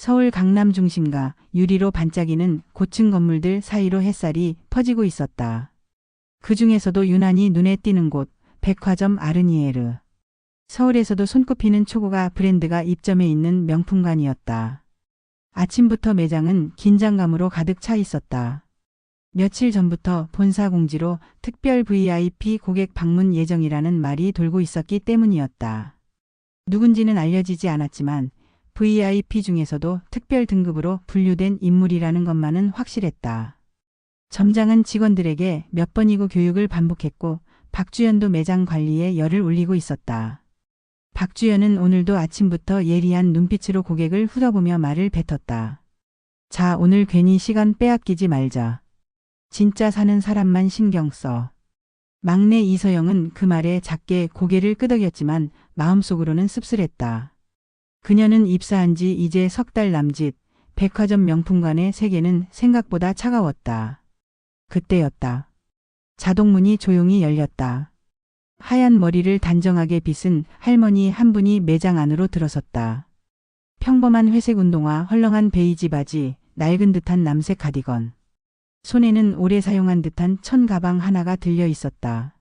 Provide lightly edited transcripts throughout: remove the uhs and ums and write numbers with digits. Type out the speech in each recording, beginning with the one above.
서울 강남 중심가 유리로 반짝이는 고층 건물들 사이로 햇살이 퍼지고 있었다. 그 중에서도 유난히 눈에 띄는 곳, 백화점 아르니에르. 서울에서도 손꼽히는 초고가 브랜드가 입점해 있는 명품관이었다. 아침부터 매장은 긴장감으로 가득 차 있었다. 며칠 전부터 본사 공지로 특별 VIP 고객 방문 예정이라는 말이 돌고 있었기 때문이었다. 누군지는 알려지지 않았지만 VIP 중에서도 특별 등급으로 분류된 인물이라는 것만은 확실했다. 점장은 직원들에게 몇 번이고 교육을 반복했고 박주연도 매장 관리에 열을 올리고 있었다. 박주연은 오늘도 아침부터 예리한 눈빛으로 고객을 후려보며 말을 뱉었다. 자, 오늘 괜히 시간 빼앗기지 말자. 진짜 사는 사람만 신경 써. 막내 이서영은 그 말에 작게 고개를 끄덕였지만 마음속으로는 씁쓸했다. 그녀는 입사한 지 이제 석 달 남짓, 백화점 명품관의 세계는 생각보다 차가웠다. 그때였다. 자동문이 조용히 열렸다. 하얀 머리를 단정하게 빗은 할머니 한 분이 매장 안으로 들어섰다. 평범한 회색 운동화, 헐렁한 베이지 바지, 낡은 듯한 남색 가디건. 손에는 오래 사용한 듯한 천 가방 하나가 들려 있었다.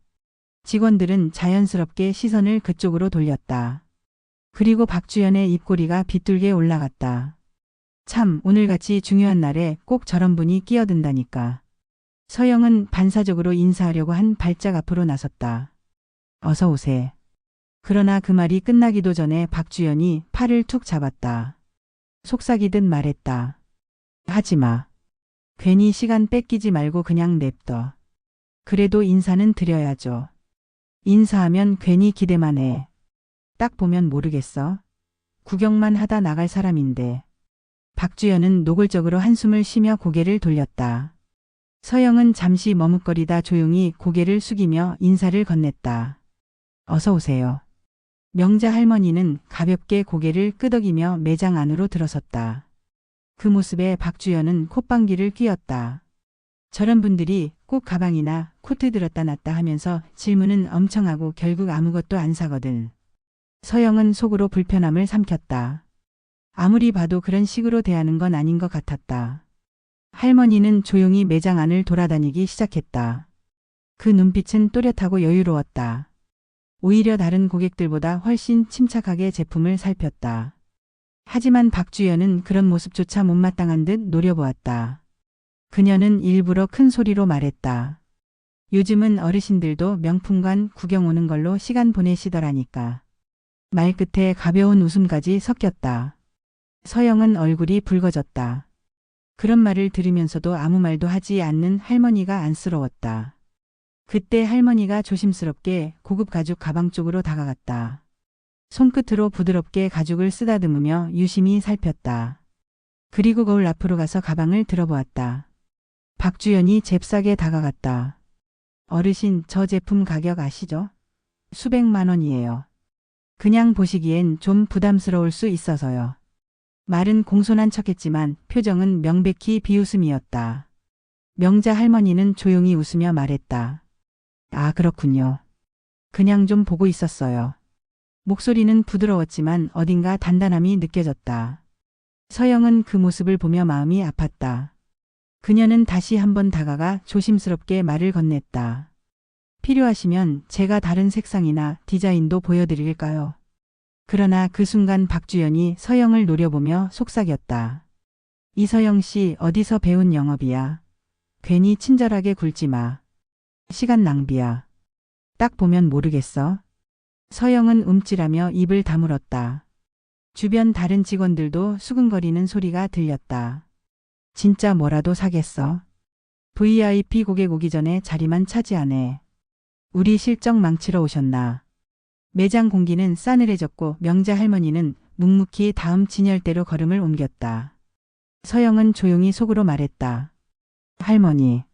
직원들은 자연스럽게 시선을 그쪽으로 돌렸다. 그리고 박주연의 입꼬리가 빗둘게 올라갔다. 참, 오늘같이 중요한 날에 꼭 저런 분이 끼어든다니까. 서영은 반사적으로 인사하려고 한 발짝 앞으로 나섰다. 어서 오세. 그러나 그 말이 끝나기도 전에 박주연이 팔을 툭 잡았다. 속삭이듯 말했다. 하지마. 괜히 시간 뺏기지 말고 그냥 냅둬. 그래도 인사는 드려야죠. 인사하면 괜히 기대만 해. 딱 보면 모르겠어. 구경만 하다 나갈 사람인데. 박주연은 노골적으로 한숨을 쉬며 고개를 돌렸다. 서영은 잠시 머뭇거리다 조용히 고개를 숙이며 인사를 건넸다. 어서 오세요. 명자 할머니는 가볍게 고개를 끄덕이며 매장 안으로 들어섰다. 그 모습에 박주연은 콧방귀를 뀌었다. 저런 분들이 꼭 가방이나 코트 들었다 놨다 하면서 질문은 엄청 하고 결국 아무것도 안 사거든. 서영은 속으로 불편함을 삼켰다. 아무리 봐도 그런 식으로 대하는 건 아닌 것 같았다. 할머니는 조용히 매장 안을 돌아다니기 시작했다. 그 눈빛은 또렷하고 여유로웠다. 오히려 다른 고객들보다 훨씬 침착하게 제품을 살폈다. 하지만 박주연은 그런 모습조차 못마땅한 듯 노려보았다. 그녀는 일부러 큰 소리로 말했다. 요즘은 어르신들도 명품관 구경 오는 걸로 시간 보내시더라니까. 말끝에 가벼운 웃음까지 섞였다. 서영은 얼굴이 붉어졌다. 그런 말을 들으면서도 아무 말도 하지 않는 할머니가 안쓰러웠다. 그때 할머니가 조심스럽게 고급 가죽 가방 쪽으로 다가갔다. 손끝으로 부드럽게 가죽을 쓰다듬으며 유심히 살폈다. 그리고 거울 앞으로 가서 가방을 들어보았다. 박주연이 잽싸게 다가갔다. 어르신, 저 제품 가격 아시죠? 수백만 원이에요. 그냥 보시기엔 좀 부담스러울 수 있어서요. 말은 공손한 척했지만 표정은 명백히 비웃음이었다. 명자 할머니는 조용히 웃으며 말했다. 아, 그렇군요. 그냥 좀 보고 있었어요. 목소리는 부드러웠지만 어딘가 단단함이 느껴졌다. 서영은 그 모습을 보며 마음이 아팠다. 그녀는 다시 한번 다가가 조심스럽게 말을 건넸다. 필요하시면 제가 다른 색상이나 디자인도 보여드릴까요? 그러나 그 순간 박주연이 서영을 노려보며 속삭였다. 이서영 씨, 어디서 배운 영업이야? 괜히 친절하게 굴지 마. 시간 낭비야. 딱 보면 모르겠어. 서영은 움찔하며 입을 다물었다. 주변 다른 직원들도 수근거리는 소리가 들렸다. 진짜 뭐라도 사겠어? VIP 고객 오기 전에 자리만 차지하네. 우리 실적 망치러 오셨나? 매장 공기는 싸늘해졌고 명자 할머니는 묵묵히 다음 진열대로 걸음을 옮겼다. 서영은 조용히 속으로 말했다. 할머니,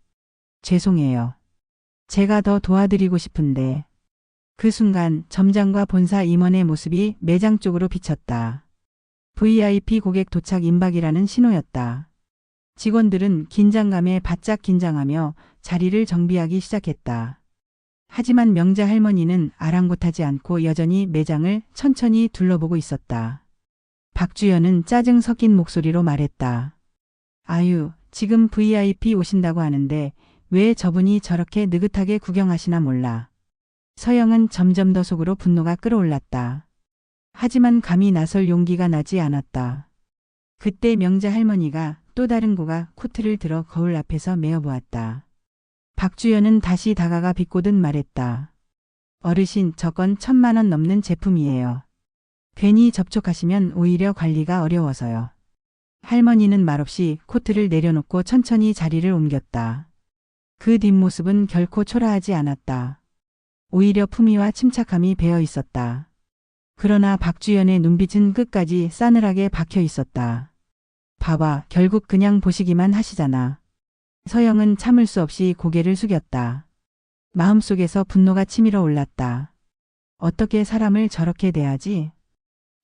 죄송해요. 제가 더 도와드리고 싶은데. 그 순간 점장과 본사 임원의 모습이 매장 쪽으로 비쳤다. VIP 고객 도착 임박이라는 신호였다. 직원들은 긴장감에 바짝 긴장하며 자리를 정비하기 시작했다. 하지만 명자 할머니는 아랑곳하지 않고 여전히 매장을 천천히 둘러보고 있었다. 박주연은 짜증 섞인 목소리로 말했다. 아유, 지금 VIP 오신다고 하는데 왜 저분이 저렇게 느긋하게 구경하시나 몰라. 서영은 점점 더 속으로 분노가 끓어올랐다. 하지만 감히 나설 용기가 나지 않았다. 그때 명자 할머니가 또 다른 고가 코트를 들어 거울 앞에서 메어보았다. 박주연은 다시 다가가 비꼬듯 말했다. 어르신, 저건 1,000만 원 넘는 제품이에요. 괜히 접촉하시면 오히려 관리가 어려워서요. 할머니는 말없이 코트를 내려놓고 천천히 자리를 옮겼다. 그 뒷모습은 결코 초라하지 않았다. 오히려 품위와 침착함이 배어 있었다. 그러나 박주연의 눈빛은 끝까지 싸늘하게 박혀 있었다. 봐봐, 결국 그냥 보시기만 하시잖아. 서영은 참을 수 없이 고개를 숙였다. 마음속에서 분노가 치밀어 올랐다. 어떻게 사람을 저렇게 대하지?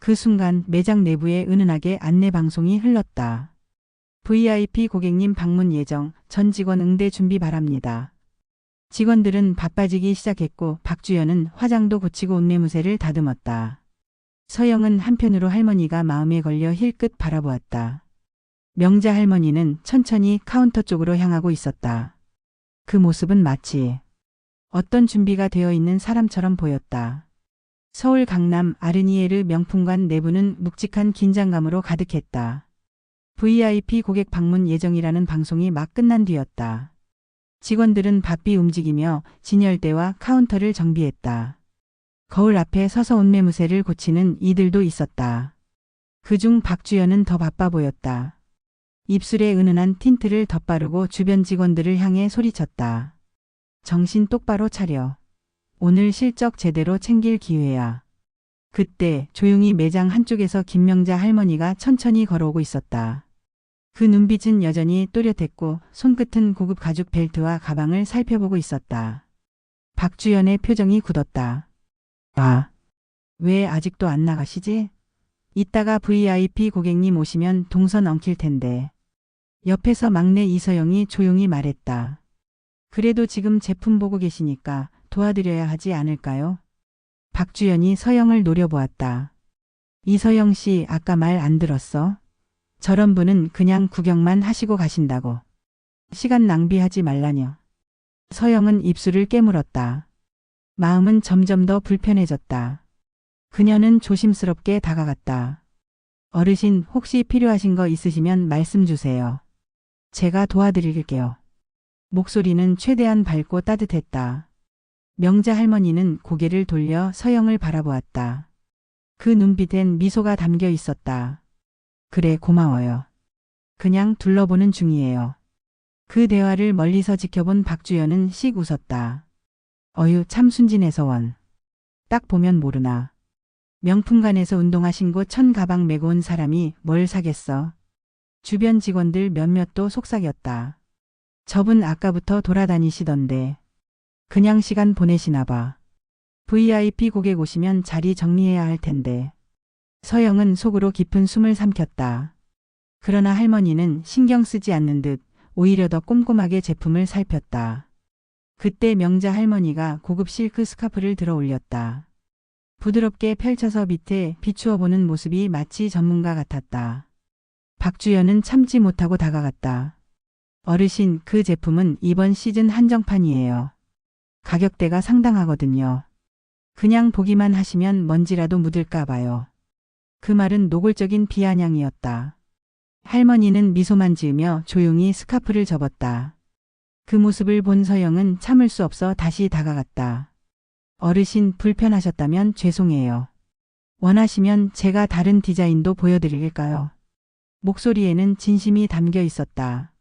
그 순간 매장 내부에 은은하게 안내 방송이 흘렀다. VIP 고객님 방문 예정, 전 직원 응대 준비 바랍니다. 직원들은 바빠지기 시작했고 박주연은 화장도 고치고 옷매무새를 다듬었다. 서영은 한편으로 할머니가 마음에 걸려 힐끗 바라보았다. 명자 할머니는 천천히 카운터 쪽으로 향하고 있었다. 그 모습은 마치 어떤 준비가 되어 있는 사람처럼 보였다. 서울 강남 아르니에르 명품관 내부는 묵직한 긴장감으로 가득했다. VIP 고객 방문 예정이라는 방송이 막 끝난 뒤였다. 직원들은 바삐 움직이며 진열대와 카운터를 정비했다. 거울 앞에 서서 옷매무새를 고치는 이들도 있었다. 그중 박주연은 더 바빠 보였다. 입술에 은은한 틴트를 덧바르고 주변 직원들을 향해 소리쳤다. 정신 똑바로 차려. 오늘 실적 제대로 챙길 기회야. 그때 조용히 매장 한쪽에서 김명자 할머니가 천천히 걸어오고 있었다. 그 눈빛은 여전히 또렷했고 손끝은 고급 가죽 벨트와 가방을 살펴보고 있었다. 박주연의 표정이 굳었다. 아, 왜 아직도 안 나가시지? 이따가 VIP 고객님 오시면 동선 엉킬 텐데. 옆에서 막내 이서영이 조용히 말했다. 그래도 지금 제품 보고 계시니까 도와드려야 하지 않을까요? 박주연이 서영을 노려보았다. 이서영 씨, 아까 말 안 들었어? 저런 분은 그냥 구경만 하시고 가신다고. 시간 낭비하지 말라뇨. 서영은 입술을 깨물었다. 마음은 점점 더 불편해졌다. 그녀는 조심스럽게 다가갔다. 어르신, 혹시 필요하신 거 있으시면 말씀 주세요. 제가 도와드릴게요. 목소리는 최대한 밝고 따뜻했다. 명자 할머니는 고개를 돌려 서영을 바라보았다. 그 눈빛엔 미소가 담겨 있었다. 그래, 고마워요. 그냥 둘러보는 중이에요. 그 대화를 멀리서 지켜본 박주연은 씩 웃었다. 어휴, 참 순진해서 원. 딱 보면 모르나. 명품관에서 운동화 신고 천 가방 메고 온 사람이 뭘 사겠어. 주변 직원들 몇몇도 속삭였다. 저분 아까부터 돌아다니시던데. 그냥 시간 보내시나 봐. VIP 고객 오시면 자리 정리해야 할 텐데. 서영은 속으로 깊은 숨을 삼켰다. 그러나 할머니는 신경 쓰지 않는 듯 오히려 더 꼼꼼하게 제품을 살폈다. 그때 명자 할머니가 고급 실크 스카프를 들어 올렸다. 부드럽게 펼쳐서 밑에 비추어 보는 모습이 마치 전문가 같았다. 박주연은 참지 못하고 다가갔다. 어르신, 그 제품은 이번 시즌 한정판이에요. 가격대가 상당하거든요. 그냥 보기만 하시면 먼지라도 묻을까 봐요. 그 말은 노골적인 비아냥이었다. 할머니는 미소만 지으며 조용히 스카프를 접었다. 그 모습을 본 서영은 참을 수 없어 다시 다가갔다. 어르신, 불편하셨다면 죄송해요. 원하시면 제가 다른 디자인도 보여드릴까요? 목소리에는 진심이 담겨 있었다.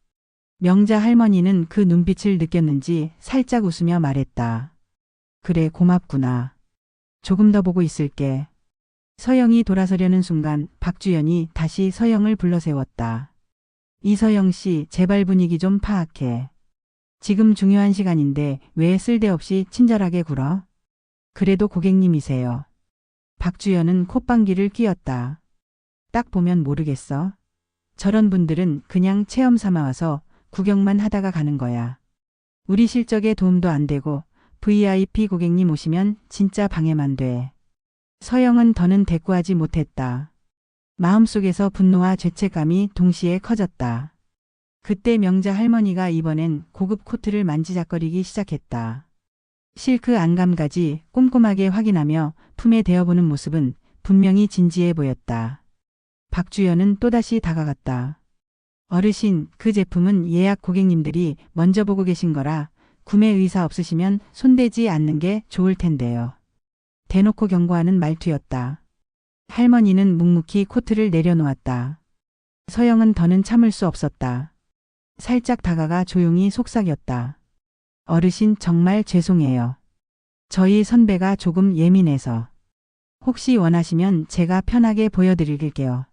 명자 할머니는 그 눈빛을 느꼈는지 살짝 웃으며 말했다. 그래, 고맙구나. 조금 더 보고 있을게. 서영이 돌아서려는 순간 박주연이 다시 서영을 불러세웠다. 이서영 씨, 제발 분위기 좀 파악해. 지금 중요한 시간인데 왜 쓸데없이 친절하게 굴어? 그래도 고객님이세요. 박주연은 콧방귀를 뀌었다. 딱 보면 모르겠어. 저런 분들은 그냥 체험 삼아 와서 구경만 하다가 가는 거야. 우리 실적에 도움도 안 되고 VIP 고객님 오시면 진짜 방해만 돼. 서영은 더는 대꾸하지 못했다. 마음속에서 분노와 죄책감이 동시에 커졌다. 그때 명자 할머니가 이번엔 고급 코트를 만지작거리기 시작했다. 실크 안감까지 꼼꼼하게 확인하며 품에 대어보는 모습은 분명히 진지해 보였다. 박주연은 또다시 다가갔다. 어르신, 그 제품은 예약 고객님들이 먼저 보고 계신 거라 구매 의사 없으시면 손대지 않는 게 좋을 텐데요. 대놓고 경고하는 말투였다. 할머니는 묵묵히 코트를 내려놓았다. 서영은 더는 참을 수 없었다. 살짝 다가가 조용히 속삭였다. 어르신 정말 죄송해요. 저희 선배가 조금 예민해서. 혹시 원하시면 제가 편하게 보여드릴게요.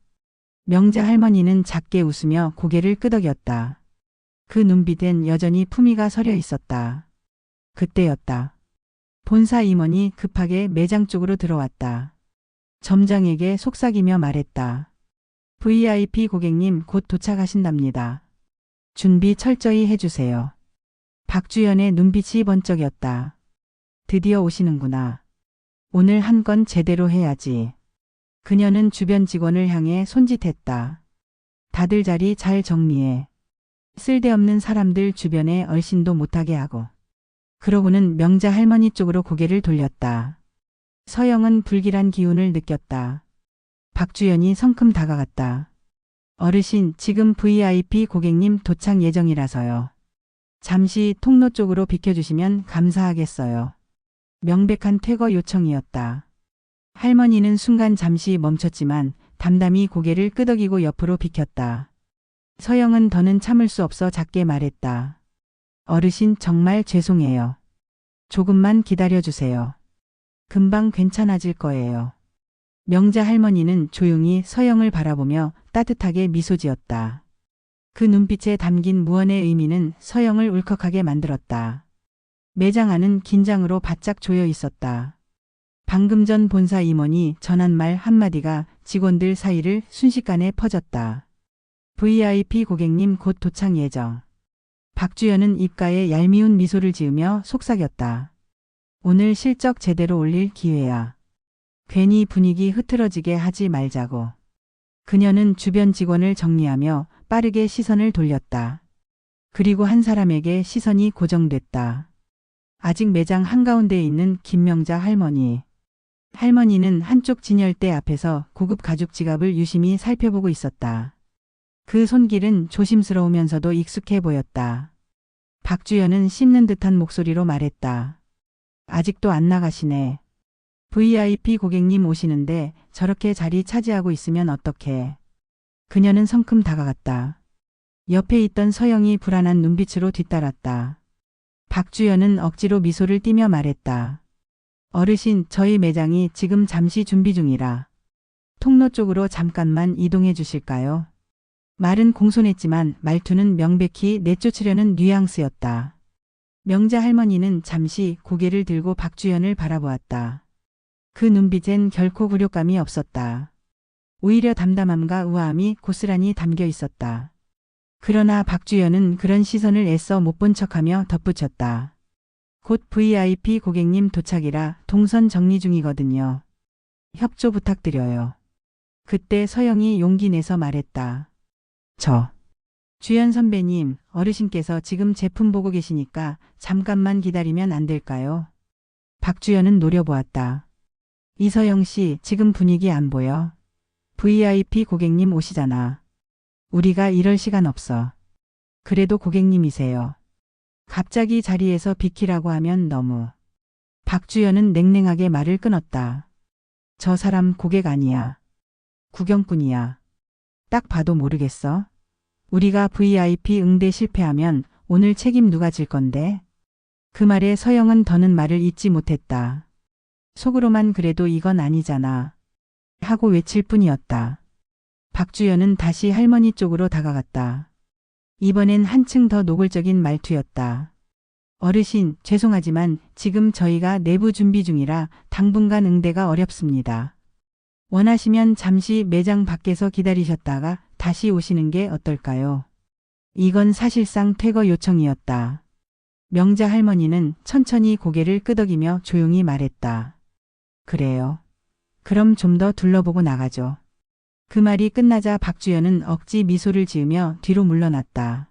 명자 할머니는 작게 웃으며 고개를 끄덕였다. 그 눈빛엔 여전히 품위가 서려 있었다. 그때였다. 본사 임원이 급하게 매장 쪽으로 들어왔다. 점장에게 속삭이며 말했다. VIP 고객님 곧 도착하신답니다. 준비 철저히 해주세요. 박주연의 눈빛이 번쩍였다. 드디어 오시는구나. 오늘 한 건 제대로 해야지. 그녀는 주변 직원을 향해 손짓했다. 다들 자리 잘 정리해. 쓸데없는 사람들 주변에 얼씬도 못하게 하고. 그러고는 명자 할머니 쪽으로 고개를 돌렸다. 서영은 불길한 기운을 느꼈다. 박주연이 성큼 다가갔다. 어르신, 지금 VIP 고객님 도착 예정이라서요. 잠시 통로 쪽으로 비켜주시면 감사하겠어요. 명백한 퇴거 요청이었다. 할머니는 순간 잠시 멈췄지만 담담히 고개를 끄덕이고 옆으로 비켰다. 서영은 더는 참을 수 없어 작게 말했다. 어르신 정말 죄송해요. 조금만 기다려주세요. 금방 괜찮아질 거예요. 명자 할머니는 조용히 서영을 바라보며 따뜻하게 미소 지었다. 그 눈빛에 담긴 무언의 의미는 서영을 울컥하게 만들었다. 매장 안은 긴장으로 바짝 조여 있었다. 방금 전 본사 임원이 전한 말 한마디가 직원들 사이를 순식간에 퍼졌다. VIP 고객님 곧 도착 예정. 박주연은 입가에 얄미운 미소를 지으며 속삭였다. 오늘 실적 제대로 올릴 기회야. 괜히 분위기 흐트러지게 하지 말자고. 그녀는 주변 직원을 정리하며 빠르게 시선을 돌렸다. 그리고 한 사람에게 시선이 고정됐다. 아직 매장 한가운데에 있는 김명자 할머니. 할머니는 한쪽 진열대 앞에서 고급 가죽 지갑을 유심히 살펴보고 있었다. 그 손길은 조심스러우면서도 익숙해 보였다. 박주연은 씹는 듯한 목소리로 말했다. 아직도 안 나가시네. VIP 고객님 오시는데 저렇게 자리 차지하고 있으면 어떡해. 그녀는 성큼 다가갔다. 옆에 있던 서영이 불안한 눈빛으로 뒤따랐다. 박주연은 억지로 미소를 띠며 말했다. 어르신, 저희 매장이 지금 잠시 준비 중이라. 통로 쪽으로 잠깐만 이동해 주실까요? 말은 공손했지만 말투는 명백히 내쫓으려는 뉘앙스였다. 명자 할머니는 잠시 고개를 들고 박주연을 바라보았다. 그 눈빛엔 결코 굴욕감이 없었다. 오히려 담담함과 우아함이 고스란히 담겨 있었다. 그러나 박주연은 그런 시선을 애써 못 본 척하며 덧붙였다. 곧 VIP 고객님 도착이라 동선 정리 중이거든요. 협조 부탁드려요. 그때 서영이 용기 내서 말했다. 주연 선배님, 어르신께서 지금 제품 보고 계시니까 잠깐만 기다리면 안 될까요? 박주연은 노려보았다. 이서영 씨, 지금 분위기 안 보여? VIP 고객님 오시잖아. 우리가 이럴 시간 없어. 그래도 고객님이세요. 갑자기 자리에서 비키라고 하면 너무. 박주연은 냉랭하게 말을 끊었다. 저 사람 고객 아니야. 구경꾼이야. 딱 봐도 모르겠어? 우리가 VIP 응대 실패하면 오늘 책임 누가 질 건데? 그 말에 서영은 더는 말을 잇지 못했다. 속으로만 그래도 이건 아니잖아. 하고 외칠 뿐이었다. 박주연은 다시 할머니 쪽으로 다가갔다. 이번엔 한층 더 노골적인 말투였다. 어르신, 죄송하지만 지금 저희가 내부 준비 중이라 당분간 응대가 어렵습니다. 원하시면 잠시 매장 밖에서 기다리셨다가 다시 오시는 게 어떨까요? 이건 사실상 퇴거 요청이었다. 명자 할머니는 천천히 고개를 끄덕이며 조용히 말했다. 그래요. 그럼 좀 더 둘러보고 나가죠. 그 말이 끝나자 박주연은 억지 미소를 지으며 뒤로 물러났다.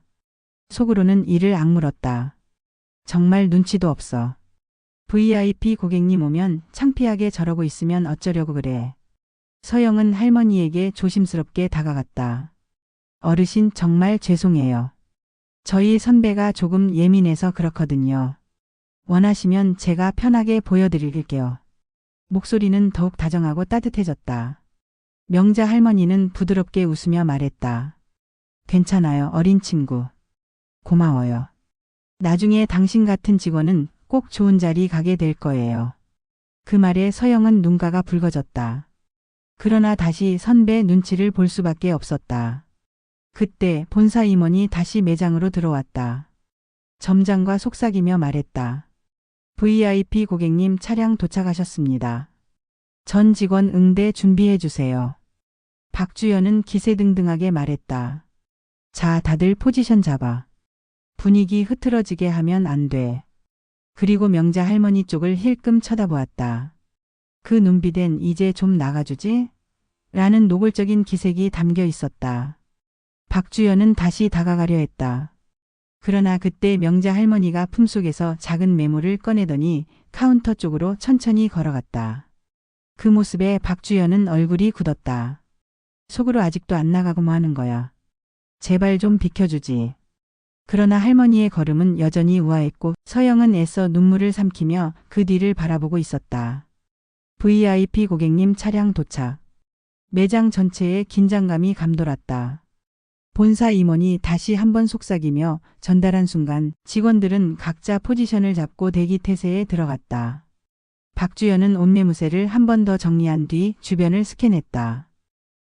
속으로는 이를 악물었다. 정말 눈치도 없어. VIP 고객님 오면 창피하게 저러고 있으면 어쩌려고 그래. 서영은 할머니에게 조심스럽게 다가갔다. 어르신 정말 죄송해요. 저희 선배가 조금 예민해서 그렇거든요. 원하시면 제가 편하게 보여드릴게요. 목소리는 더욱 다정하고 따뜻해졌다. 명자 할머니는 부드럽게 웃으며 말했다. 괜찮아요, 어린 친구. 고마워요. 나중에 당신 같은 직원은 꼭 좋은 자리 가게 될 거예요. 그 말에 서영은 눈가가 붉어졌다. 그러나 다시 선배 눈치를 볼 수밖에 없었다. 그때 본사 임원이 다시 매장으로 들어왔다. 점장과 속삭이며 말했다. VIP 고객님 차량 도착하셨습니다. 전 직원 응대 준비해 주세요. 박주연은 기세등등하게 말했다. 자, 다들 포지션 잡아. 분위기 흐트러지게 하면 안 돼. 그리고 명자 할머니 쪽을 힐끔 쳐다보았다. 그 눈빛엔 이제 좀 나가주지? 라는 노골적인 기색이 담겨 있었다. 박주연은 다시 다가가려 했다. 그러나 그때 명자 할머니가 품속에서 작은 메모를 꺼내더니 카운터 쪽으로 천천히 걸어갔다. 그 모습에 박주연은 얼굴이 굳었다. 속으로 아직도 안 나가고 뭐 하는 거야. 제발 좀 비켜주지. 그러나 할머니의 걸음은 여전히 우아했고 서영은 애써 눈물을 삼키며 그 뒤를 바라보고 있었다. VIP 고객님 차량 도착. 매장 전체에 긴장감이 감돌았다. 본사 임원이 다시 한번 속삭이며 전달한 순간 직원들은 각자 포지션을 잡고 대기 태세에 들어갔다. 박주연은 옷매무새를 한 번 더 정리한 뒤 주변을 스캔했다.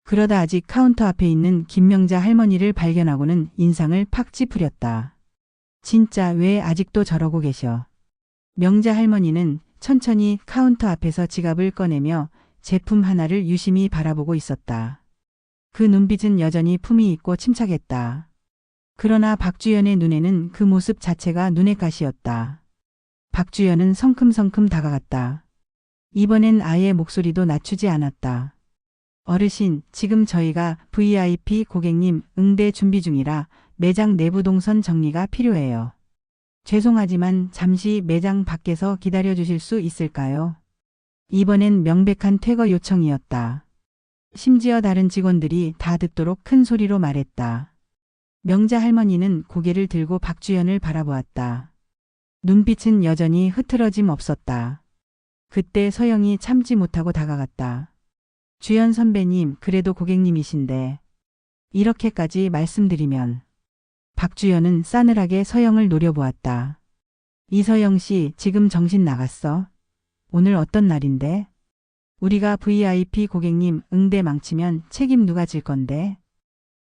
그러다 아직 카운터 앞에 있는 김명자 할머니를 발견하고는 인상을 팍 찌푸렸다. 진짜 왜 아직도 저러고 계셔. 명자 할머니는 천천히 카운터 앞에서 지갑을 꺼내며 제품 하나를 유심히 바라보고 있었다. 그 눈빛은 여전히 품위 있고 침착했다. 그러나 박주연의 눈에는 그 모습 자체가 눈의 가시였다. 박주연은 성큼성큼 다가갔다. 이번엔 아예 목소리도 낮추지 않았다. 어르신, 지금 저희가 VIP 고객님 응대 준비 중이라 매장 내부 동선 정리가 필요해요. 죄송하지만 잠시 매장 밖에서 기다려 주실 수 있을까요? 이번엔 명백한 퇴거 요청이었다. 심지어 다른 직원들이 다 듣도록 큰 소리로 말했다. 명자 할머니는 고개를 들고 박주연을 바라보았다. 눈빛은 여전히 흐트러짐 없었다. 그때 서영이 참지 못하고 다가갔다. 주연 선배님, 그래도 고객님이신데 이렇게까지 말씀드리면. 박주연은 싸늘하게 서영을 노려보았다. 이서영 씨, 지금 정신 나갔어? 오늘 어떤 날인데? 우리가 VIP 고객님 응대 망치면 책임 누가 질 건데?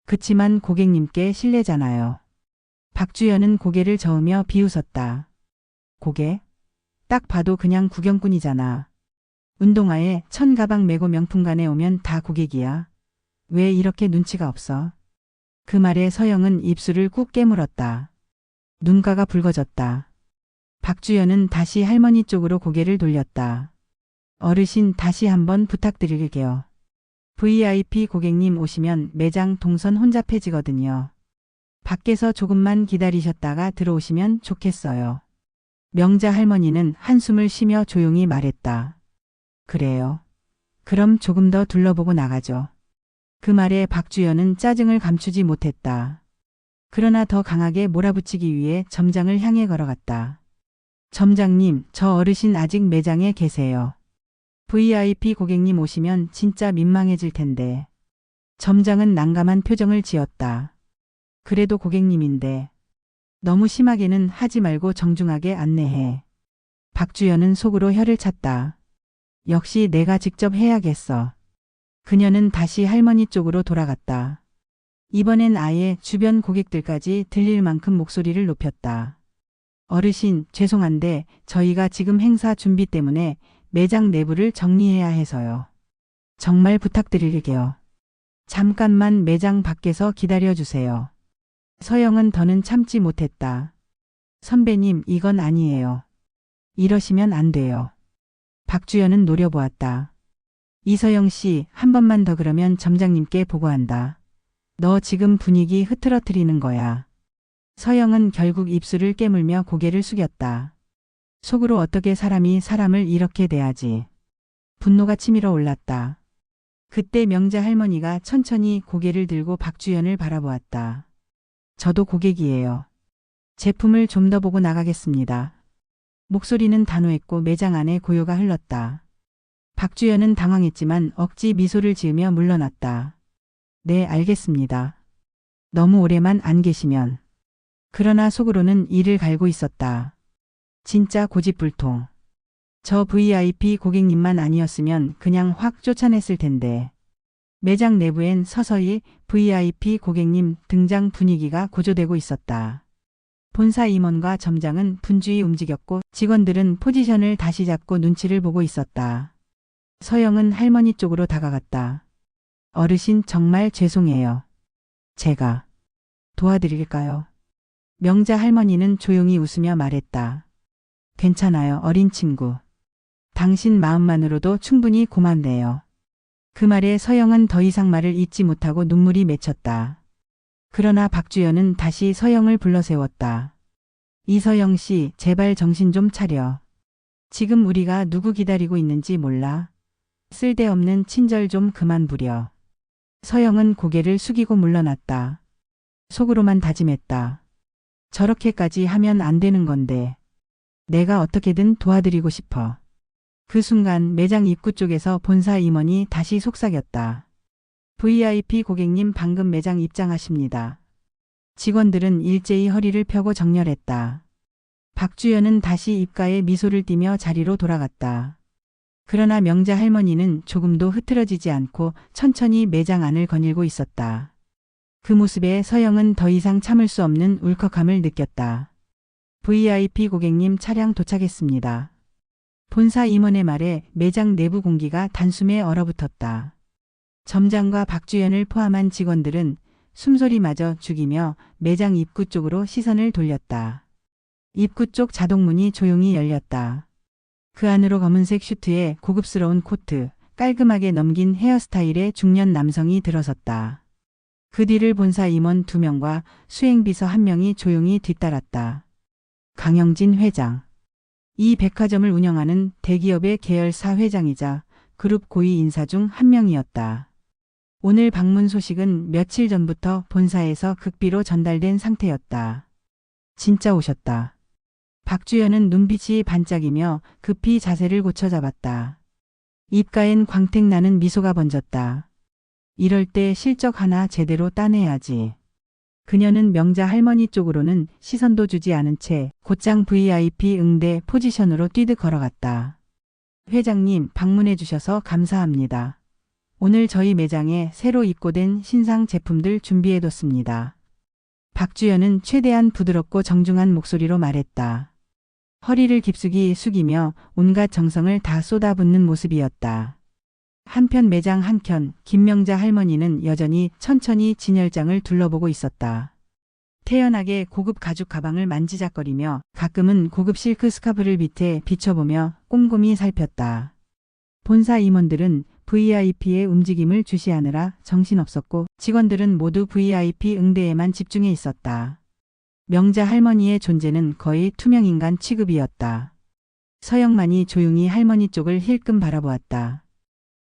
그치만 고객님께 실례잖아요. 박주연은 고개를 저으며 비웃었다. 고개? 딱 봐도 그냥 구경꾼이잖아. 운동화에 천가방 메고 명품관에 오면 다 고객이야. 왜 이렇게 눈치가 없어? 그 말에 서영은 입술을 꾹 깨물었다. 눈가가 붉어졌다. 박주연은 다시 할머니 쪽으로 고개를 돌렸다. 어르신, 다시 한번 부탁드릴게요. VIP 고객님 오시면 매장 동선 혼잡해지거든요. 밖에서 조금만 기다리셨다가 들어오시면 좋겠어요. 명자 할머니는 한숨을 쉬며 조용히 말했다. 그래요. 그럼 조금 더 둘러보고 나가죠. 그 말에 박주연은 짜증을 감추지 못했다. 그러나 더 강하게 몰아붙이기 위해 점장을 향해 걸어갔다. 점장님, 저 어르신 아직 매장에 계세요. VIP 고객님 오시면 진짜 민망해질 텐데. 점장은 난감한 표정을 지었다. 그래도 고객님인데. 너무 심하게는 하지 말고 정중하게 안내해. 박주연은 속으로 혀를 찼다. 역시 내가 직접 해야겠어. 그녀는 다시 할머니 쪽으로 돌아갔다. 이번엔 아예 주변 고객들까지 들릴 만큼 목소리를 높였다. 어르신, 죄송한데 저희가 지금 행사 준비 때문에 매장 내부를 정리해야 해서요. 정말 부탁드릴게요. 잠깐만 매장 밖에서 기다려주세요. 서영은 더는 참지 못했다. 선배님, 이건 아니에요. 이러시면 안 돼요. 박주연은 노려보았다. 이서영 씨, 한 번만 더 그러면 점장님께 보고한다. 너 지금 분위기 흐트러뜨리는 거야. 서영은 결국 입술을 깨물며 고개를 숙였다. 속으로 어떻게 사람이 사람을 이렇게 대하지. 분노가 치밀어 올랐다. 그때 명자 할머니가 천천히 고개를 들고 박주연을 바라보았다. 저도 고객이에요. 제품을 좀 더 보고 나가겠습니다. 목소리는 단호했고 매장 안에 고요가 흘렀다. 박주연은 당황했지만 억지 미소를 지으며 물러났다. 네, 알겠습니다. 너무 오래만 안 계시면. 그러나 속으로는 이를 갈고 있었다. 진짜 고집불통. 저 VIP 고객님만 아니었으면 그냥 확 쫓아냈을 텐데. 매장 내부엔 서서히 VIP 고객님 등장 분위기가 고조되고 있었다. 본사 임원과 점장은 분주히 움직였고 직원들은 포지션을 다시 잡고 눈치를 보고 있었다. 서영은 할머니 쪽으로 다가갔다. 어르신 정말 죄송해요. 제가 도와드릴까요? 명자 할머니는 조용히 웃으며 말했다. 괜찮아요, 어린 친구. 당신 마음만으로도 충분히 고맙네요. 그 말에 서영은 더 이상 말을 잇지 못하고 눈물이 맺혔다. 그러나 박주연은 다시 서영을 불러세웠다. 이서영 씨, 제발 정신 좀 차려. 지금 우리가 누구 기다리고 있는지 몰라. 쓸데없는 친절 좀 그만 부려. 서영은 고개를 숙이고 물러났다. 속으로만 다짐했다. 저렇게까지 하면 안 되는 건데. 내가 어떻게든 도와드리고 싶어. 그 순간 매장 입구 쪽에서 본사 임원이 다시 속삭였다. VIP 고객님 방금 매장 입장하십니다. 직원들은 일제히 허리를 펴고 정렬했다. 박주연은 다시 입가에 미소를 띠며 자리로 돌아갔다. 그러나 명자 할머니는 조금도 흐트러지지 않고 천천히 매장 안을 거닐고 있었다. 그 모습에 서영은 더 이상 참을 수 없는 울컥함을 느꼈다. VIP 고객님 차량 도착했습니다. 본사 임원의 말에 매장 내부 공기가 단숨에 얼어붙었다. 점장과 박주연을 포함한 직원들은 숨소리마저 죽이며 매장 입구 쪽으로 시선을 돌렸다. 입구 쪽 자동문이 조용히 열렸다. 그 안으로 검은색 슈트에 고급스러운 코트, 깔끔하게 넘긴 헤어스타일의 중년 남성이 들어섰다. 그 뒤를 본사 임원 2명과 수행비서 1명이 조용히 뒤따랐다. 강영진 회장. 이 백화점을 운영하는 대기업의 계열사 회장이자 그룹 고위 인사 중 한 명이었다. 오늘 방문 소식은 며칠 전부터 본사에서 극비로 전달된 상태였다. 진짜 오셨다. 박주연은 눈빛이 반짝이며 급히 자세를 고쳐 잡았다. 입가엔 광택나는 미소가 번졌다. 이럴 때 실적 하나 제대로 따내야지. 그녀는 명자 할머니 쪽으로는 시선도 주지 않은 채 곧장 VIP 응대 포지션으로 뛰듯 걸어갔다. 회장님, 방문해 주셔서 감사합니다. 오늘 저희 매장에 새로 입고된 신상 제품들 준비해뒀습니다. 박주연은 최대한 부드럽고 정중한 목소리로 말했다. 허리를 깊숙이 숙이며 온갖 정성을 다 쏟아붓는 모습이었다. 한편 매장 한켠 김명자 할머니는 여전히 천천히 진열장을 둘러보고 있었다. 태연하게 고급 가죽 가방을 만지작거리며 가끔은 고급 실크 스카프를 밑에 비춰보며 꼼꼼히 살폈다. 본사 임원들은 VIP의 움직임을 주시하느라 정신없었고 직원들은 모두 VIP 응대에만 집중해 있었다. 명자 할머니의 존재는 거의 투명인간 취급이었다. 서영만이 조용히 할머니 쪽을 힐끔 바라보았다.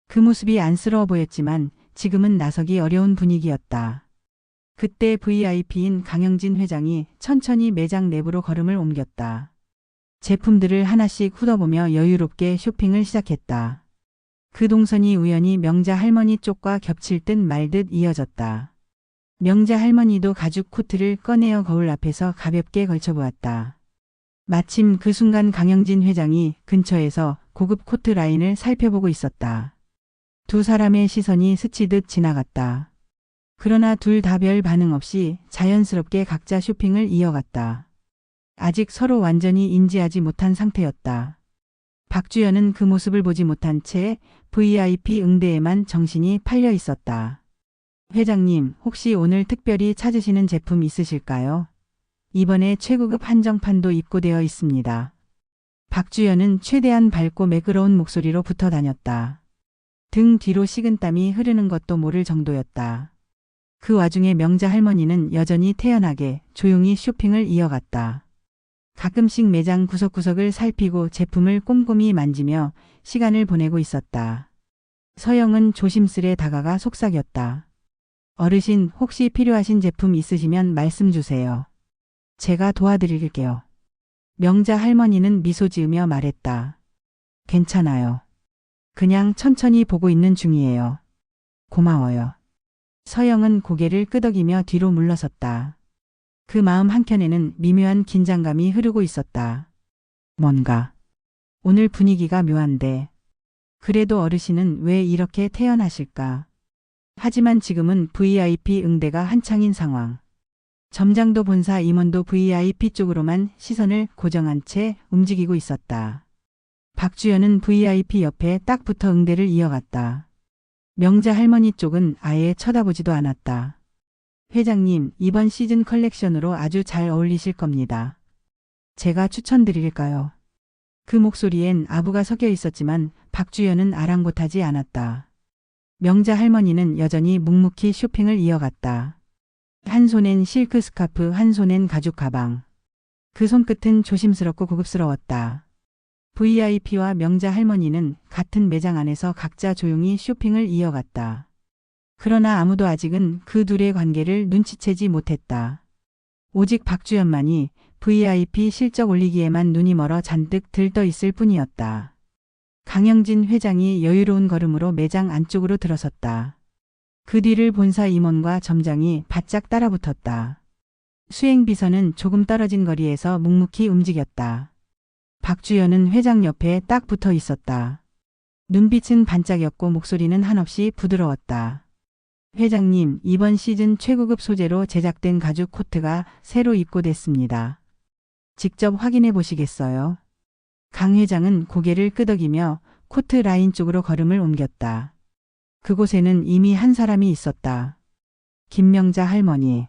그 모습이 안쓰러워 보였지만 지금은 나서기 어려운 분위기였다. 그때 VIP인 강영진 회장이 천천히 매장 내부로 걸음을 옮겼다. 제품들을 하나씩 훑어보며 여유롭게 쇼핑을 시작했다. 그 동선이 우연히 명자 할머니 쪽과 겹칠 듯 말 듯 이어졌다. 명자 할머니도 가죽 코트를 꺼내어 거울 앞에서 가볍게 걸쳐보았다. 마침 그 순간 강영진 회장이 근처에서 고급 코트 라인을 살펴보고 있었다. 두 사람의 시선이 스치듯 지나갔다. 그러나 둘 다 별 반응 없이 자연스럽게 각자 쇼핑을 이어갔다. 아직 서로 완전히 인지하지 못한 상태였다. 박주연은 그 모습을 보지 못한 채 VIP 응대에만 정신이 팔려 있었다. 회장님, 혹시 오늘 특별히 찾으시는 제품 있으실까요? 이번에 최고급 한정판도 입고되어 있습니다. 박주연은 최대한 밝고 매끄러운 목소리로 붙어 다녔다. 등 뒤로 식은땀이 흐르는 것도 모를 정도였다. 그 와중에 명자 할머니는 여전히 태연하게 조용히 쇼핑을 이어갔다. 가끔씩 매장 구석구석을 살피고 제품을 꼼꼼히 만지며 시간을 보내고 있었다. 서영은 조심스레 다가가 속삭였다. 어르신, 혹시 필요하신 제품 있으시면 말씀 주세요. 제가 도와드릴게요. 명자 할머니는 미소 지으며 말했다. 괜찮아요. 그냥 천천히 보고 있는 중이에요. 고마워요. 서영은 고개를 끄덕이며 뒤로 물러섰다. 그 마음 한켠에는 미묘한 긴장감이 흐르고 있었다. 뭔가 오늘 분위기가 묘한데 그래도 어르신은 왜 이렇게 태연하실까? 하지만 지금은 VIP 응대가 한창인 상황. 점장도 본사 임원도 VIP 쪽으로만 시선을 고정한 채 움직이고 있었다. 박주연은 VIP 옆에 딱 붙어 응대를 이어갔다. 명자 할머니 쪽은 아예 쳐다보지도 않았다. 회장님, 이번 시즌 컬렉션으로 아주 잘 어울리실 겁니다. 제가 추천드릴까요? 그 목소리엔 아부가 섞여 있었지만 박주연은 아랑곳하지 않았다. 명자 할머니는 여전히 묵묵히 쇼핑을 이어갔다. 한 손엔 실크 스카프, 한 손엔 가죽 가방. 그 손끝은 조심스럽고 고급스러웠다. VIP와 명자 할머니는 같은 매장 안에서 각자 조용히 쇼핑을 이어갔다. 그러나 아무도 아직은 그 둘의 관계를 눈치채지 못했다. 오직 박주연만이 VIP 실적 올리기에만 눈이 멀어 잔뜩 들떠 있을 뿐이었다. 강영진 회장이 여유로운 걸음으로 매장 안쪽으로 들어섰다. 그 뒤를 본사 임원과 점장이 바짝 따라붙었다. 수행비서는 조금 떨어진 거리에서 묵묵히 움직였다. 박주연은 회장 옆에 딱 붙어 있었다. 눈빛은 반짝였고 목소리는 한없이 부드러웠다. 회장님, 이번 시즌 최고급 소재로 제작된 가죽 코트가 새로 입고됐습니다. 직접 확인해 보시겠어요? 강 회장은 고개를 끄덕이며 코트 라인 쪽으로 걸음을 옮겼다. 그곳에는 이미 한 사람이 있었다. 김명자 할머니.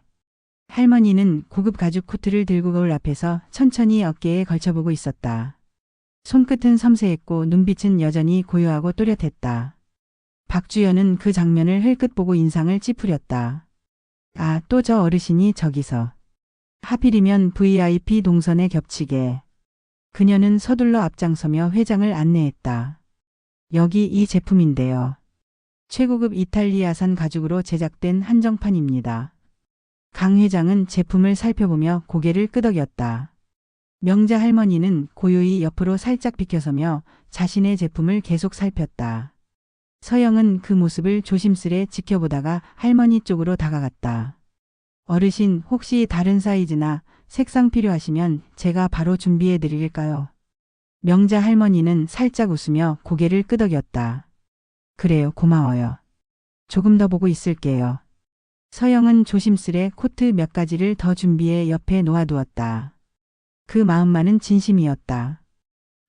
할머니는 고급 가죽 코트를 들고 거울 앞에서 천천히 어깨에 걸쳐보고 있었다. 손끝은 섬세했고 눈빛은 여전히 고요하고 또렷했다. 박주연은 그 장면을 흘끗 보고 인상을 찌푸렸다. 아, 또 저 어르신이 저기서. 하필이면 VIP 동선에 겹치게. 그녀는 서둘러 앞장서며 회장을 안내했다. 여기 이 제품인데요. 최고급 이탈리아산 가죽으로 제작된 한정판입니다. 강 회장은 제품을 살펴보며 고개를 끄덕였다. 명자 할머니는 고요히 옆으로 살짝 비켜서며 자신의 제품을 계속 살폈다. 서영은 그 모습을 조심스레 지켜보다가 할머니 쪽으로 다가갔다. 어르신, 혹시 다른 사이즈나 색상 필요하시면 제가 바로 준비해 드릴까요? 명자 할머니는 살짝 웃으며 고개를 끄덕였다. 그래요, 고마워요. 조금 더 보고 있을게요. 서영은 조심스레 코트 몇 가지를 더 준비해 옆에 놓아두었다. 그 마음만은 진심이었다.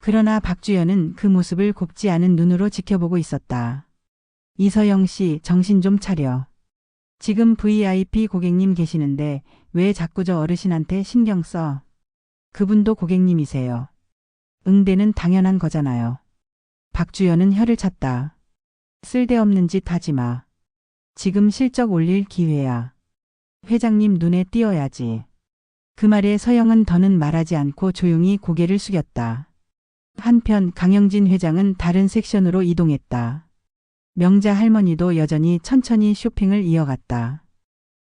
그러나 박주연은 그 모습을 곱지 않은 눈으로 지켜보고 있었다. 이서영 씨, 정신 좀 차려. 지금 VIP 고객님 계시는데 왜 자꾸 저 어르신한테 신경 써? 그분도 고객님이세요. 응대는 당연한 거잖아요. 박주연은 혀를 찼다. 쓸데없는 짓 하지 마. 지금 실적 올릴 기회야. 회장님 눈에 띄어야지. 그 말에 서영은 더는 말하지 않고 조용히 고개를 숙였다. 한편 강영진 회장은 다른 섹션으로 이동했다. 명자 할머니도 여전히 천천히 쇼핑을 이어갔다.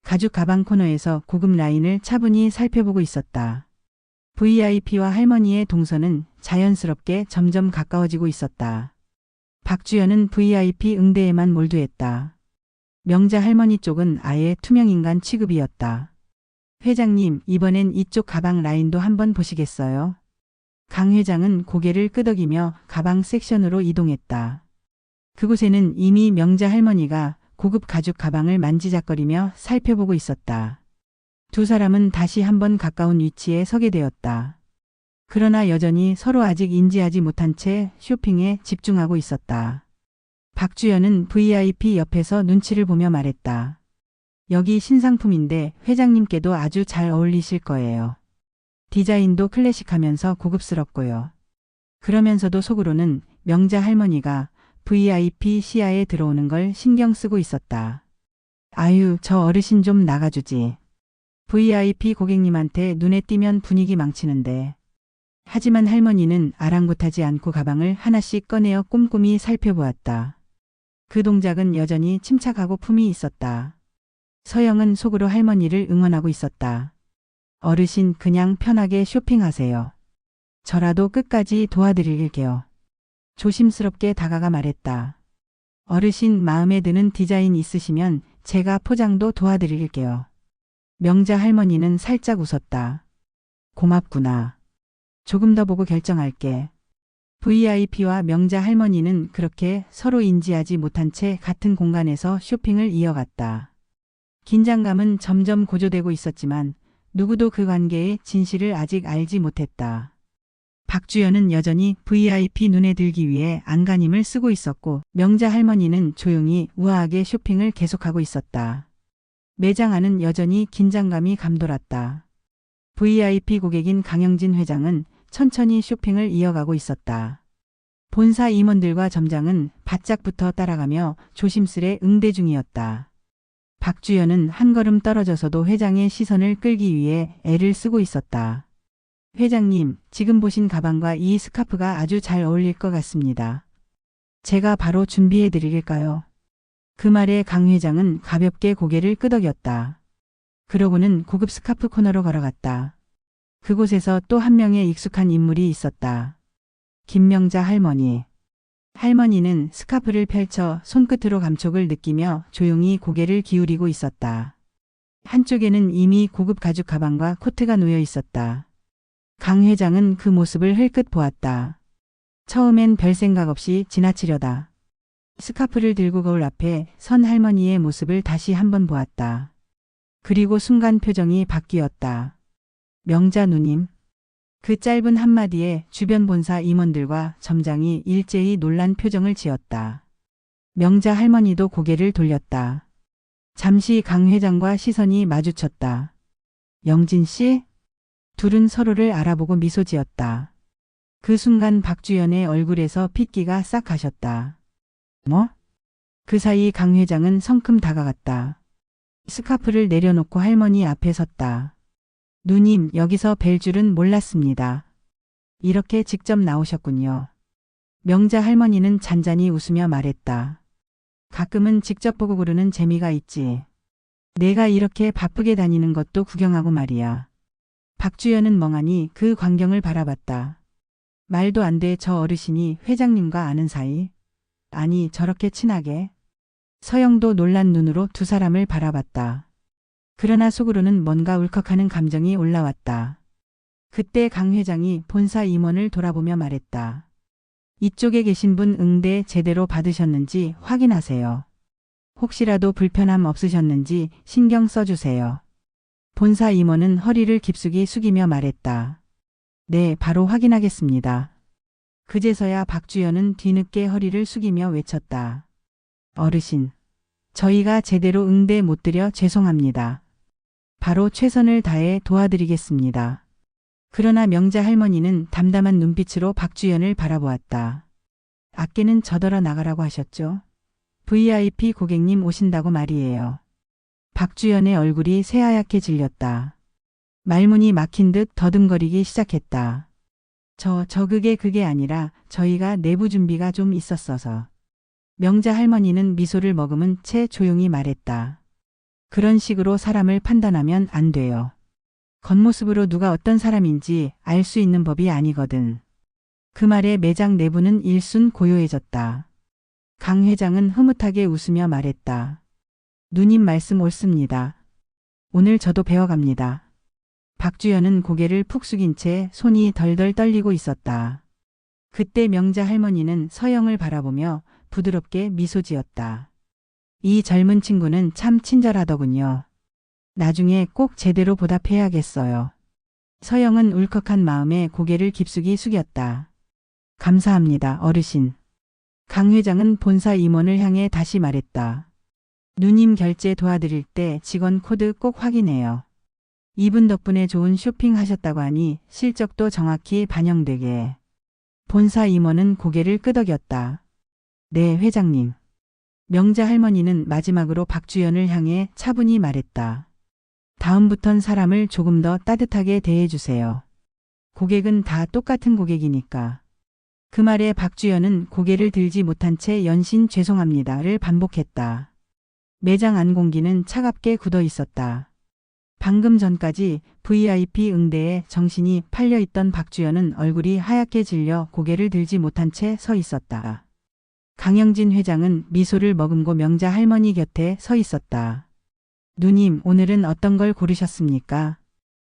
가죽 가방 코너에서 고급 라인을 차분히 살펴보고 있었다. VIP와 할머니의 동선은 자연스럽게 점점 가까워지고 있었다. 박주연은 VIP 응대에만 몰두했다. 명자 할머니 쪽은 아예 투명인간 취급이었다. 회장님, 이번엔 이쪽 가방 라인도 한번 보시겠어요? 강 회장은 고개를 끄덕이며 가방 섹션으로 이동했다. 그곳에는 이미 명자 할머니가 고급 가죽 가방을 만지작거리며 살펴보고 있었다. 두 사람은 다시 한번 가까운 위치에 서게 되었다. 그러나 여전히 서로 아직 인지하지 못한 채 쇼핑에 집중하고 있었다. 박주연은 VIP 옆에서 눈치를 보며 말했다. 여기 신상품인데 회장님께도 아주 잘 어울리실 거예요. 디자인도 클래식하면서 고급스럽고요. 그러면서도 속으로는 명자 할머니가 VIP 시야에 들어오는 걸 신경 쓰고 있었다. 아유, 저 어르신 좀 나가주지. VIP 고객님한테 눈에 띄면 분위기 망치는데. 하지만 할머니는 아랑곳하지 않고 가방을 하나씩 꺼내어 꼼꼼히 살펴보았다. 그 동작은 여전히 침착하고 품이 있었다. 서영은 속으로 할머니를 응원하고 있었다. 어르신 그냥 편하게 쇼핑하세요. 저라도 끝까지 도와드릴게요. 조심스럽게 다가가 말했다. 어르신 마음에 드는 디자인 있으시면 제가 포장도 도와드릴게요. 명자 할머니는 살짝 웃었다. 고맙구나. 조금 더 보고 결정할게. VIP와 명자 할머니는 그렇게 서로 인지하지 못한 채 같은 공간에서 쇼핑을 이어갔다. 긴장감은 점점 고조되고 있었지만 누구도 그 관계의 진실을 아직 알지 못했다. 박주연은 여전히 VIP 눈에 들기 위해 안간힘을 쓰고 있었고 명자 할머니는 조용히 우아하게 쇼핑을 계속하고 있었다. 매장 안은 여전히 긴장감이 감돌았다. VIP 고객인 강영진 회장은 천천히 쇼핑을 이어가고 있었다. 본사 임원들과 점장은 바짝부터 따라가며 조심스레 응대 중이었다. 박주연은 한 걸음 떨어져서도 회장의 시선을 끌기 위해 애를 쓰고 있었다. 회장님, 지금 보신 가방과 이 스카프가 아주 잘 어울릴 것 같습니다. 제가 바로 준비해 드릴까요? 그 말에 강 회장은 가볍게 고개를 끄덕였다. 그러고는 고급 스카프 코너로 걸어갔다. 그곳에서 또 한 명의 익숙한 인물이 있었다. 김명자 할머니. 할머니는 스카프를 펼쳐 손끝으로 감촉을 느끼며 조용히 고개를 기울이고 있었다. 한쪽에는 이미 고급 가죽 가방과 코트가 놓여 있었다. 강 회장은 그 모습을 흘끗 보았다. 처음엔 별 생각 없이 지나치려다. 스카프를 들고 거울 앞에 선 할머니의 모습을 다시 한번 보았다. 그리고 순간 표정이 바뀌었다. 명자 누님. 그 짧은 한마디에 주변 본사 임원들과 점장이 일제히 놀란 표정을 지었다. 명자 할머니도 고개를 돌렸다. 잠시 강 회장과 시선이 마주쳤다. 영진 씨? 둘은 서로를 알아보고 미소 지었다. 그 순간 박주연의 얼굴에서 핏기가 싹 가셨다. 뭐? 그 사이 강 회장은 성큼 다가갔다. 스카프를 내려놓고 할머니 앞에 섰다. 누님, 여기서 뵐 줄은 몰랐습니다. 이렇게 직접 나오셨군요. 명자 할머니는 잔잔히 웃으며 말했다. 가끔은 직접 보고 고르는 재미가 있지. 내가 이렇게 바쁘게 다니는 것도 구경하고 말이야. 박주연은 멍하니 그 광경을 바라봤다. 말도 안 돼, 저 어르신이 회장님과 아는 사이? 아니, 저렇게 친하게? 서영도 놀란 눈으로 두 사람을 바라봤다. 그러나 속으로는 뭔가 울컥하는 감정이 올라왔다. 그때 강 회장이 본사 임원을 돌아보며 말했다. 이쪽에 계신 분 응대 제대로 받으셨는지 확인하세요. 혹시라도 불편함 없으셨는지 신경 써주세요. 본사 임원은 허리를 깊숙이 숙이며 말했다. 네, 바로 확인하겠습니다. 그제서야 박주연은 뒤늦게 허리를 숙이며 외쳤다. 어르신, 저희가 제대로 응대 못 드려 죄송합니다. 바로 최선을 다해 도와드리겠습니다. 그러나 명자 할머니는 담담한 눈빛으로 박주연을 바라보았다. 아끼는 저더러 나가라고 하셨죠? VIP 고객님 오신다고 말이에요. 박주연의 얼굴이 새하얗게 질렸다. 말문이 막힌 듯 더듬거리기 시작했다. 그게 아니라 저희가 내부 준비가 좀 있었어서. 명자 할머니는 미소를 머금은 채 조용히 말했다. 그런 식으로 사람을 판단하면 안 돼요. 겉모습으로 누가 어떤 사람인지 알 수 있는 법이 아니거든. 그 말에 매장 내부는 일순 고요해졌다. 강 회장은 흐뭇하게 웃으며 말했다. 누님 말씀 옳습니다. 오늘 저도 배워갑니다. 박주연은 고개를 푹 숙인 채 손이 덜덜 떨리고 있었다. 그때 명자 할머니는 서영을 바라보며 부드럽게 미소 지었다. 이 젊은 친구는 참 친절하더군요. 나중에 꼭 제대로 보답해야겠어요. 서영은 울컥한 마음에 고개를 깊숙이 숙였다. 감사합니다, 어르신. 강 회장은 본사 임원을 향해 다시 말했다. 누님 결제 도와드릴 때 직원 코드 꼭 확인해요. 이분 덕분에 좋은 쇼핑하셨다고 하니 실적도 정확히 반영되게. 본사 임원은 고개를 끄덕였다. 네, 회장님. 명자 할머니는 마지막으로 박주연을 향해 차분히 말했다. 다음부턴 사람을 조금 더 따뜻하게 대해주세요. 고객은 다 똑같은 고객이니까. 그 말에 박주연은 고개를 들지 못한 채 연신 죄송합니다를 반복했다. 매장 안 공기는 차갑게 굳어 있었다. 방금 전까지 VIP 응대에 정신이 팔려 있던 박주연은 얼굴이 하얗게 질려 고개를 들지 못한 채 서 있었다. 강영진 회장은 미소를 머금고 명자 할머니 곁에 서 있었다. 누님, 오늘은 어떤 걸 고르셨습니까?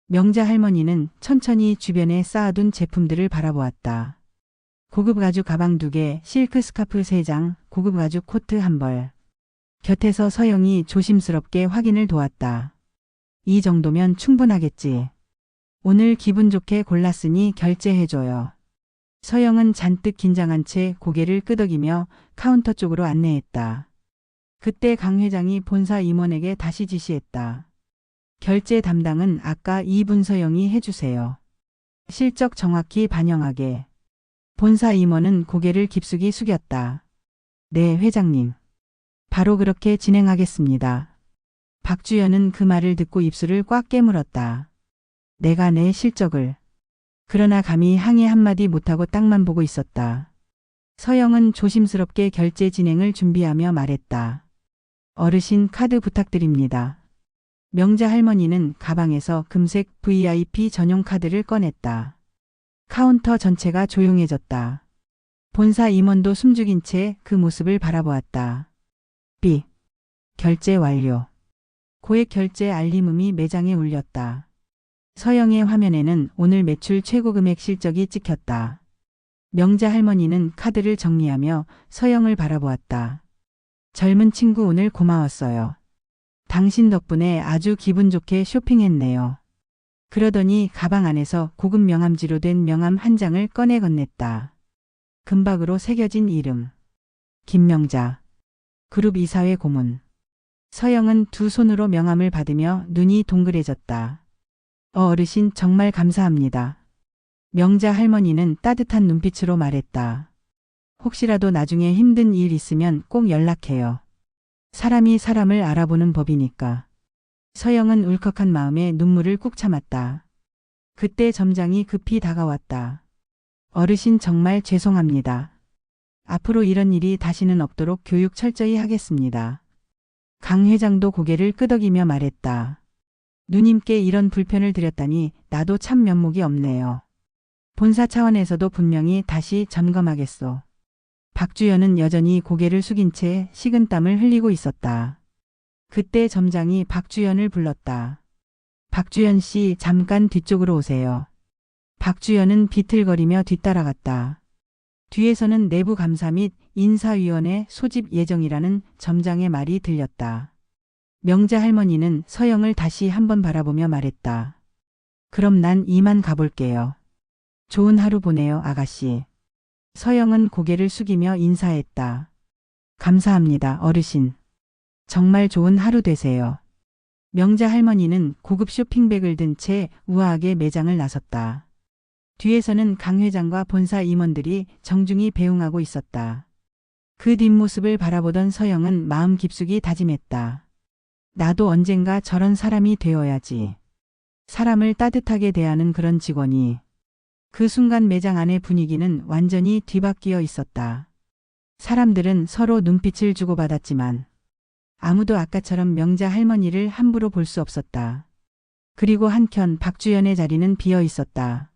명자 할머니는 천천히 주변에 쌓아둔 제품들을 바라보았다. 고급 가죽 가방 2개, 실크 스카프 3장, 고급 가죽 코트 1벌. 곁에서 서영이 조심스럽게 확인을 도왔다. 이 정도면 충분하겠지. 오늘 기분 좋게 골랐으니 결제해줘요. 서영은 잔뜩 긴장한 채 고개를 끄덕이며 카운터 쪽으로 안내했다. 그때 강 회장이 본사 임원에게 다시 지시했다. 결제 담당은 아까 이분서영이 해주세요. 실적 정확히 반영하게. 본사 임원은 고개를 깊숙이 숙였다. 네, 회장님. 바로 그렇게 진행하겠습니다. 박주연은 그 말을 듣고 입술을 꽉 깨물었다. 내가 내 실적을. 그러나 감히 항의 한마디 못하고 땅만 보고 있었다. 서영은 조심스럽게 결제 진행을 준비하며 말했다. 어르신 카드 부탁드립니다. 명자 할머니는 가방에서 금색 VIP 전용 카드를 꺼냈다. 카운터 전체가 조용해졌다. 본사 임원도 숨죽인 채 그 모습을 바라보았다. 삐. 결제 완료. 고액 결제 알림음이 매장에 울렸다. 서영의 화면에는 오늘 매출 최고 금액 실적이 찍혔다. 명자 할머니는 카드를 정리하며 서영을 바라보았다. 젊은 친구 오늘 고마웠어요. 당신 덕분에 아주 기분 좋게 쇼핑했네요. 그러더니 가방 안에서 고급 명함지로 된 명함 한 장을 꺼내 건넸다. 금박으로 새겨진 이름. 김명자. 그룹 이사회 고문. 서영은 두 손으로 명함을 받으며 눈이 동그래졌다. 어르신 정말 감사합니다. 명자 할머니는 따뜻한 눈빛으로 말했다. 혹시라도 나중에 힘든 일 있으면 꼭 연락해요. 사람이 사람을 알아보는 법이니까. 서영은 울컥한 마음에 눈물을 꾹 참았다. 그때 점장이 급히 다가왔다. 어르신 정말 죄송합니다. 앞으로 이런 일이 다시는 없도록 교육 철저히 하겠습니다. 강 회장도 고개를 끄덕이며 말했다. 누님께 이런 불편을 드렸다니 나도 참 면목이 없네요. 본사 차원에서도 분명히 다시 점검하겠소. 박주연은 여전히 고개를 숙인 채 식은땀을 흘리고 있었다. 그때 점장이 박주연을 불렀다. 박주연 씨, 잠깐 뒤쪽으로 오세요. 박주연은 비틀거리며 뒤따라갔다. 뒤에서는 내부 감사 및 인사위원회 소집 예정이라는 점장의 말이 들렸다. 명자 할머니는 서영을 다시 한번 바라보며 말했다. 그럼 난 이만 가볼게요. 좋은 하루 보내요, 아가씨. 서영은 고개를 숙이며 인사했다. 감사합니다, 어르신. 정말 좋은 하루 되세요. 명자 할머니는 고급 쇼핑백을 든 채 우아하게 매장을 나섰다. 뒤에서는 강 회장과 본사 임원들이 정중히 배웅하고 있었다. 그 뒷모습을 바라보던 서영은 마음 깊숙이 다짐했다. 나도 언젠가 저런 사람이 되어야지. 사람을 따뜻하게 대하는 그런 직원이. 그 순간 매장 안의 분위기는 완전히 뒤바뀌어 있었다. 사람들은 서로 눈빛을 주고받았지만 아무도 아까처럼 명자 할머니를 함부로 볼 수 없었다. 그리고 한켠 박주연의 자리는 비어 있었다.